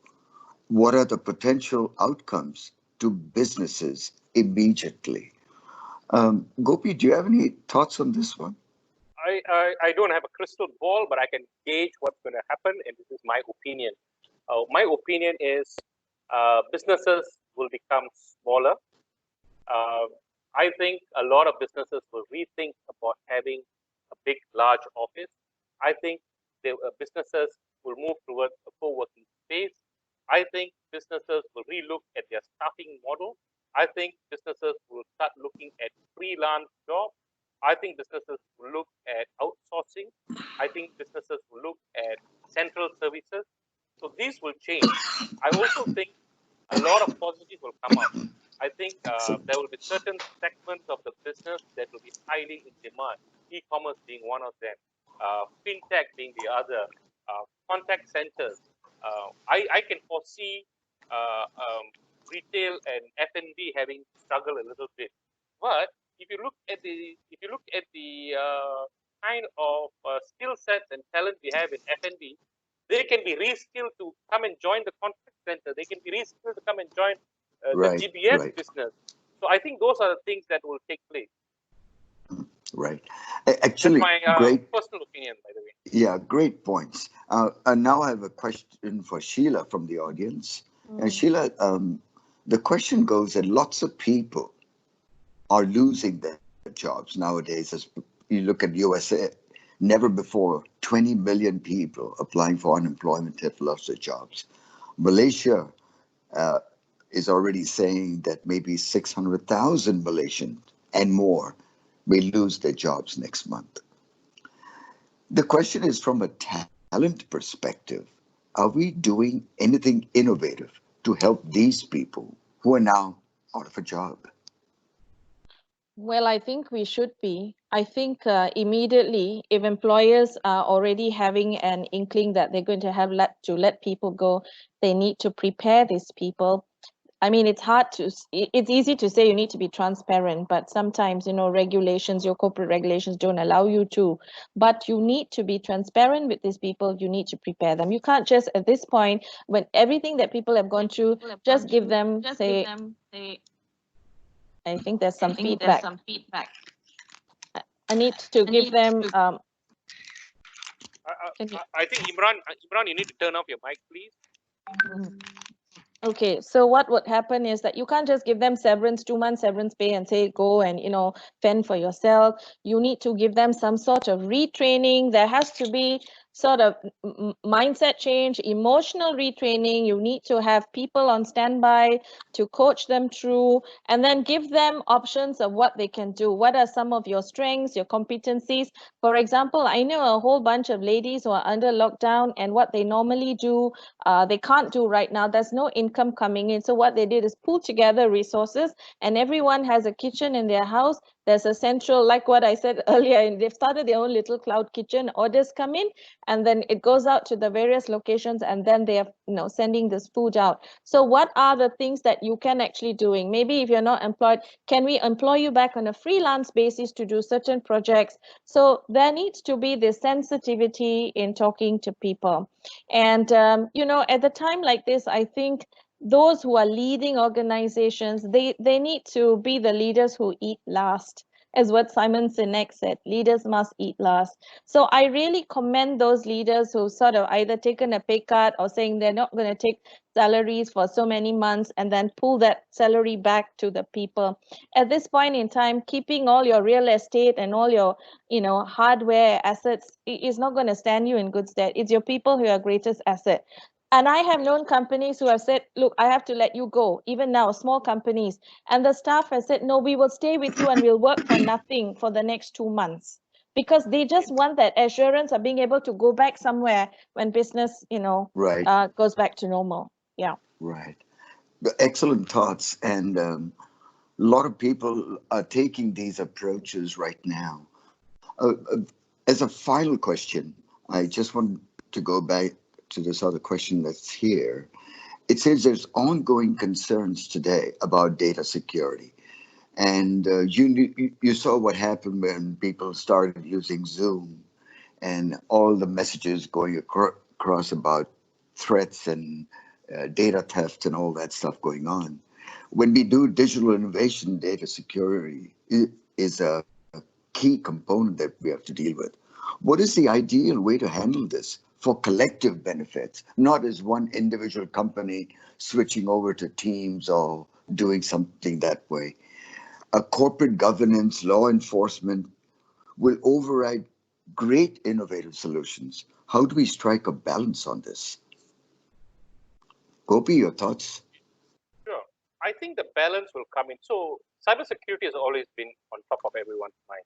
Speaker 2: What are the potential outcomes to businesses immediately? Gopi, do you have any thoughts on this one?
Speaker 4: I don't have a crystal ball, but I can gauge what's going to happen, and this is my opinion. My opinion is businesses will become smaller. I think a lot of businesses will rethink about having a big, large office. I think businesses will move towards a co-working space. I think businesses will relook at their staffing model. I think businesses will start looking at freelance jobs. I think businesses will look at outsourcing. I think businesses will look at central services. So these will change. I also think a lot of positives will come out. I think there will be certain segments of the business that will be highly in demand, e-commerce being one of them, fintech being the other, contact centers. I can foresee retail and F&B having struggled a little bit. But if you look at the kind of skill sets and talent we have in F&B, they can be reskilled to come and join the contact center. They can be reskilled to come and join the GBS business. So I think those are the things that will take place.
Speaker 2: Right. Actually,
Speaker 4: that's my
Speaker 2: great
Speaker 4: personal opinion, by the way.
Speaker 2: Yeah, great points. And now I have a question for Sheila from the audience. And Sheila, the question goes that lots of people are losing their jobs nowadays. As you look at USA, never before 20 million people applying for unemployment have lost their jobs. Malaysia is already saying that maybe 600,000 Malaysians and more may lose their jobs next month. The question is, from a talent perspective, are we doing anything innovative to help these people who are now out of a job?
Speaker 3: Well, I think we should be. I think immediately, if employers are already having an inkling that they're going to have to let people go, they need to prepare these people. I mean, it's easy to say you need to be transparent, but sometimes, regulations, your corporate regulations don't allow you to. But you need to be transparent with these people. You need to prepare them. You can't just, at this point, when everything that people have gone through, just give them, I think there's some feedback. I need to give them.
Speaker 4: I think Imran, you need to turn off your mic, please.
Speaker 3: Okay, so what would happen is that you can't just give them severance, 2 months severance pay and say, go and, fend for yourself. You need to give them some sort of retraining. There has to be sort of mindset change, emotional retraining. You need to have people on standby to coach them through, and then give them options of what they can do. What are some of your strengths, your competencies? For example, I know a whole bunch of ladies who are under lockdown, and what they normally do, they can't do right now. There's no income coming in. So what they did is pull together resources, and everyone has a kitchen in their house. There's a central, like what I said earlier, and they've started their own little cloud kitchen. Orders come in, and then it goes out to the various locations, and then they are sending this food out. So what are the things that you can actually doing? Maybe if you're not employed, can we employ you back on a freelance basis to do certain projects? So there needs to be this sensitivity in talking to people. And, at the time like this, I think those who are leading organizations, they need to be the leaders who eat last, as what Simon Sinek said, leaders must eat last. So I really commend those leaders who sort of either taken a pay cut or saying they're not going to take salaries for so many months and then pull that salary back to the people. At this point in time, keeping all your real estate and all your, hardware assets is not going to stand you in good stead. It's your people who are your greatest asset. And I have known companies who have said, look, I have to let you go, even now, small companies. And the staff has said, no, we will stay with you and we'll work for nothing for the next 2 months. Because they just want that assurance of being able to go back somewhere when business, goes back to normal. Yeah.
Speaker 2: Right. Excellent thoughts. And a lot of people are taking these approaches right now. As a final question, I just want to go back to this other question that's here. It says there's ongoing concerns today about data security. And you saw what happened when people started using Zoom and all the messages going across about threats and data theft and all that stuff going on. When we do digital innovation, data security is a key component that we have to deal with. What is the ideal way to handle this for collective benefits, not as one individual company switching over to teams or doing something that way? A corporate governance, law enforcement will override great innovative solutions. How do we strike a balance on this? Gopi, your thoughts?
Speaker 4: Sure. I think the balance will come in. So cybersecurity has always been on top of everyone's mind.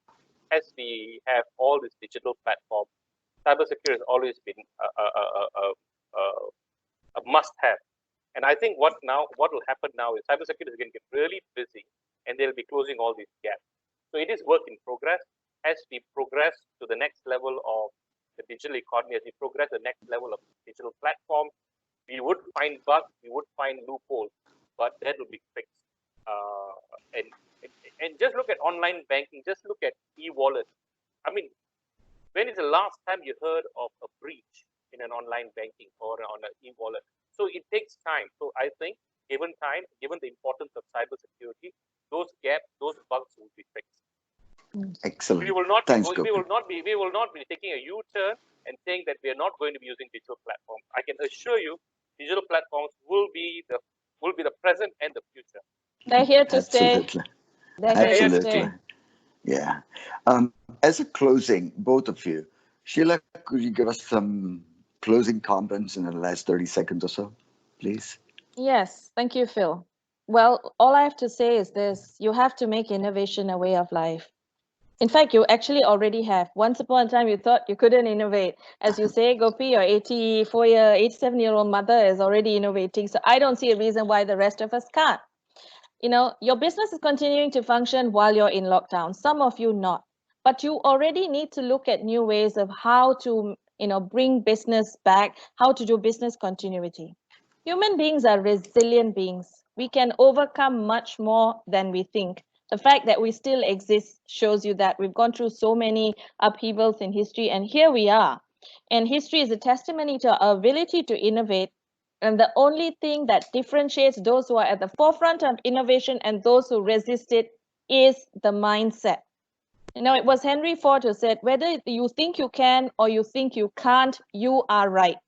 Speaker 4: As we have all these digital platforms, cybersecurity has always been a must-have. And I think what will happen now is cybersecurity is going to get really busy, and they'll be closing all these gaps. So it is work in progress. As we progress to the next level of the digital economy, as we progress to the next level of digital platform, we would find bugs, we would find loopholes, but that will be fixed. And just look at online banking, just look at e-wallet. I mean, when is the last time you heard of a breach in an online banking or on an e-wallet? So it takes time. So I think given time, given the importance of cybersecurity, those gaps, those bugs will be fixed.
Speaker 2: Excellent.
Speaker 4: We will not
Speaker 2: Thanks,
Speaker 4: be,
Speaker 2: Gopi.
Speaker 4: we will not be taking a U-turn and saying that we are not going to be using digital platforms. I can assure you, digital platforms will be the present and the future.
Speaker 3: They're here to
Speaker 2: Absolutely.
Speaker 3: stay. They're here to
Speaker 2: Absolutely.
Speaker 3: stay.
Speaker 2: Yeah. As a closing, both of you, Sheila, could you give us some closing comments in the last 30 seconds or so, please?
Speaker 3: Yes, thank you, Phil. Well, all I have to say is this: you have to make innovation a way of life. In fact, you actually already have. Once upon a time, you thought you couldn't innovate. As you say, Gopi, your 87-year-old mother is already innovating. So I don't see a reason why the rest of us can't. You know, your business is continuing to function while you're in lockdown. Some of you not. But you already need to look at new ways of how to, bring business back, how to do business continuity. Human beings are resilient beings. We can overcome much more than we think. The fact that we still exist shows you that we've gone through so many upheavals in history, and here we are. And history is a testimony to our ability to innovate. And the only thing that differentiates those who are at the forefront of innovation and those who resist it is the mindset. It was Henry Ford who said, whether you think you can or you think you can't, you are right.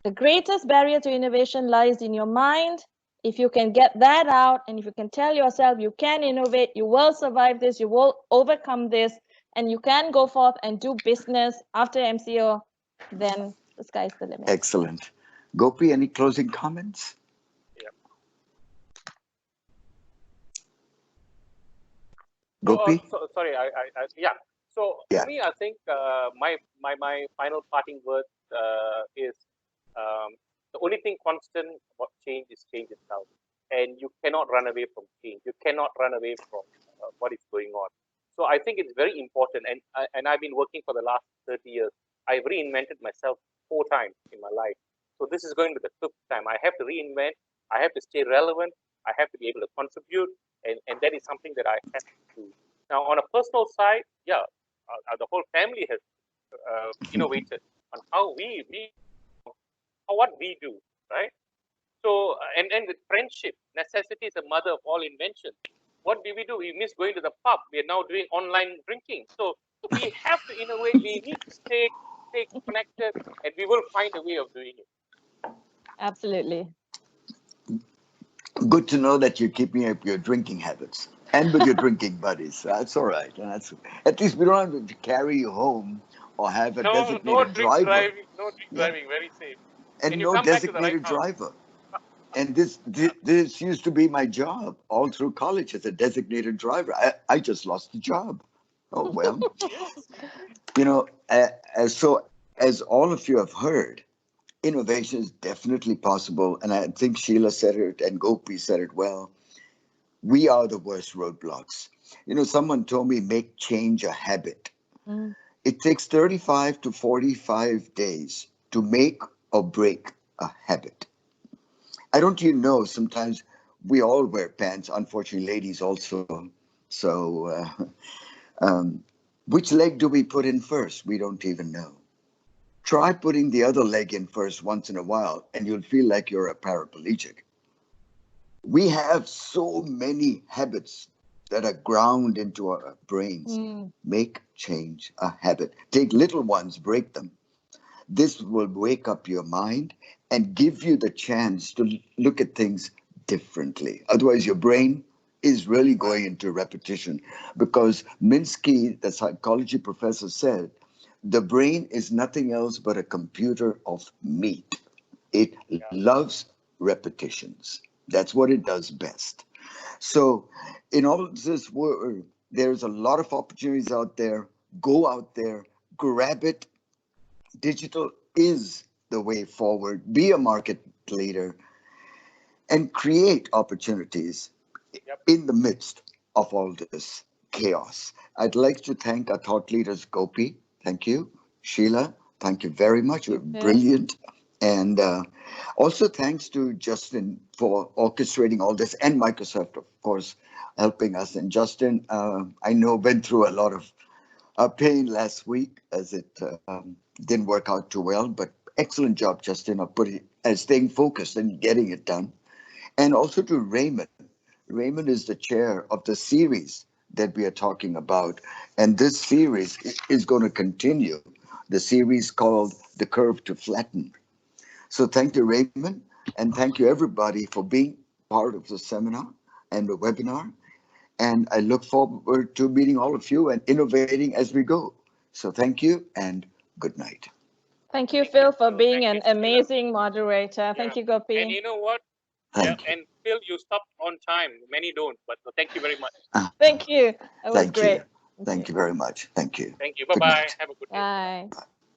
Speaker 3: The greatest barrier to innovation lies in your mind. If you can get that out, and if you can tell yourself you can innovate, you will survive this, you will overcome this, and you can go forth and do business after MCO, then the sky's the limit.
Speaker 2: Excellent. Gopi, any closing comments?
Speaker 4: Yeah.
Speaker 2: Gopi?
Speaker 4: Sorry, yeah. So
Speaker 2: Yeah.
Speaker 4: for me, I think my final parting word is the only thing constant about change is change itself, and you cannot run away from change. You cannot run away from what is going on. So I think it's very important, and I've been working for the last 30 years. I've reinvented myself 4 times in my life. So this is going to be the 5th time. I have to reinvent. I have to stay relevant. I have to be able to contribute, and that is something that I have to do. Now, on a personal side, yeah, the whole family has innovated on how what we do, right? So, and with friendship, necessity is the mother of all invention. What do? We miss going to the pub. We are now doing online drinking. So we have to innovate. We need to stay connected, and we will find a way of doing it.
Speaker 3: Absolutely.
Speaker 2: Good to know that you're keeping up your drinking habits and with your drinking buddies. That's all right. At least we don't have to carry you home or have a designated driver.
Speaker 4: No drink driving, very safe.
Speaker 2: And
Speaker 4: you
Speaker 2: no
Speaker 4: come back to the right
Speaker 2: designated
Speaker 4: house.
Speaker 2: driver. And this used to be my job all through college as a designated driver. I just lost the job. Oh, well. As all of you have heard, innovation is definitely possible. And I think Sheila said it and Gopi said it well. We are the worst roadblocks. Someone told me make change a habit.
Speaker 3: Mm.
Speaker 2: It takes 35 to 45 days to make or break a habit. I don't sometimes we all wear pants, unfortunately ladies also. So which leg do we put in first? We don't even know. Try putting the other leg in first once in a while and you'll feel like you're a paraplegic. We have so many habits that are ground into our brains. Make change a habit. Take little ones, break them. This will wake up your mind and give you the chance to look at things differently. Otherwise, your brain is really going into repetition, because Minsky, the psychology professor, said the brain is nothing else but a computer of meat. It loves repetitions. That's what it does best. So, in all this world, there's a lot of opportunities out there. Go out there, grab it. Digital is the way forward. Be a market leader and create opportunities in the midst of all this chaos. I'd like to thank our thought leaders, Gopi. Thank you. Sheila, thank you very much. You're brilliant. And also thanks to Justin for orchestrating all this, and Microsoft, of course, helping us. And Justin, I know, went through a lot of pain last week as it didn't work out too well, but excellent job, Justin, of staying focused and getting it done. And also to Raymond. Raymond is the chair of the series that we are talking about. And this series is going to continue, the series called The Curve to Flatten. So thank you, Raymond, and thank you, everybody, for being part of the seminar and the webinar. And I look forward to meeting all of you and innovating as we go. So thank you and good night.
Speaker 3: Thank you, Phil, for being an amazing moderator. Thank you, Gopi.
Speaker 4: And you know what?
Speaker 2: Thank you.
Speaker 4: And Phil, you stopped on time. Many don't, but thank you very much.
Speaker 3: Thank you. That was great.
Speaker 2: Thank you very much. Thank you.
Speaker 4: Thank you.
Speaker 2: Good
Speaker 4: Bye-bye.
Speaker 2: night.
Speaker 4: Have a good day.
Speaker 3: Bye.
Speaker 2: Bye.